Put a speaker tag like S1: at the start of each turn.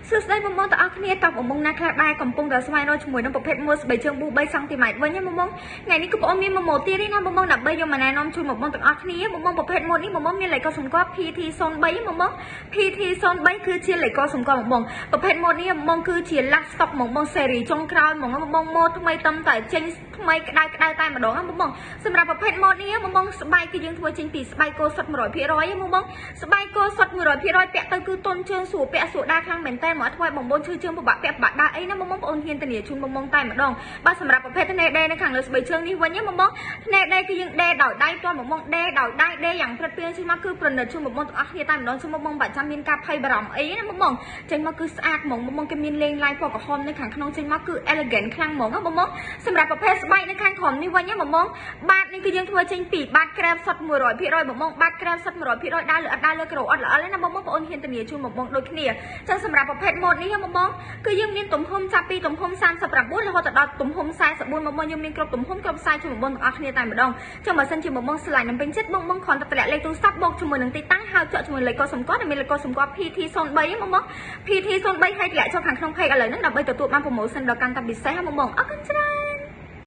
S1: សួស្តីបងប្អូនទាំងអស់គ្នាតបបងប្អូនណាខ្លះដែរកំពុងតែស្វែងរកជាមួយនឹងប្រភេទម៉ូតស្បែកជើងប៊ូ3សង់ទីម៉ែត្រវិញណាបងប្អូនថ្ងៃនេះគឺបងប្អូនមានម៉ូតទៀតទេណាបងប្អូនដើម្បីយកមកណែនាំជូនបងប្អូនទាំងអស់គ្នាបងប្អូនប្រភេទម៉ូតនេះបងប្អូនមានលេខកូដសម្គាល់ PT03 បងប្អូន PT03 គឺជាលេខកូដសម្គាល់បងប្អូនប្រភេទម៉ូតនេះបងប្អូនគឺជា last stock បងប្អូន series ចុងក្រោយបងប្អូនម៉ូតថ្មីតំតែចេញថ្មីក្តៅតែម្ដងណាបងប្អូនសម្រាប់ប្រភេទម៉ូតនេះបងប្អូនស្បែកគឺយើងធ្វើចេញពីស្បែកគោសុទ្ធ 100% បងប្អូនស្បែកគោសុទ្ធ 100% ពាក់ទៅគឺទន់ជើងស្រួលពាក់ស្រួលដើរខ្លាំងមែនតើមកធ្វើឲ្យបងប្អូនឈឺជើងពិបាកពាក់ពិបាកដើរអីណាបងប្អូនហ៊ានធានាជូនបងប្អូនតែម្ដងបាទសម្រាប់ប្រភេទថ្នេរដេរនៅខាងលើស្បែកជើងនេះវិញបងប្អូនថ្នេរដេរគឺយើងដេរដោយដៃផ្ទាល់បងប្អូនដេរដោយដៃដេរយ៉ាងព្រឹត្តព្រៀងចេញមកគឺប្រណិតជូនបងប្អូនទាំងអស់គ្នាតែម្ដងជូនបងប្អូនបាច់ចាំមានការភ័យបារម្ភអីណាបងប្អូនចេញមកគឺស្អាតហ្មងបងប្អូនគេមានលេងឡាយពណ៌ក្រហមនៅខាងក្នុងចេញមកគឺ elegant ខ្លាំងហ្មងណាបងប្អូនសម្រាប់ប្រភេទស្បែកនៅខាងក្រោមនេះវិញណាបងប្អូនបាតនេះគឺយើងធ្វើចេញពីបាតក្រែបសុទ្ធ 100% បងប្អូនបាតក្រែបសុទ្ធ 100% ដើរលើអត់ដើរលើក្រោអត់ល្អទេណាបងប្អូនហ៊ានធានាជូនបងប្អូនដូចគ្នាចឹងសម្រាប់ប្រភេទម៉ូតនេះបងប្អូនគឺយើងមានទំហំចាប់ពីទំហំ39រហូតដល់ទំហំ44បងប្អូនយើងមានគ្រប់ទំហំគ្រប់ខ្សែជូនបងប្អូនទាំងអស់គ្នាតែម្ដងចឹងបើសិនជាបងប្អូនឆ្លាញ់នឹងពេញចិត្តបងប្អូនគ្រាន់តែតម្លាក់លេខទូរស័ព្ទបូកជាមួយនឹងទីតាំងហើយចុចជាមួយលេខកូដសម្គាល់ដែលមានលេខកូដសម្គាល់ PT03 បងប្អូន PT03 ហើយតម្លាក់ចូលខាងក្នុង page ឥឡូវហ្នឹងដើម្បីទទួលបាន promotion ដ៏កាន់តែពិសេសបងប្អូនអរគុណច្រើន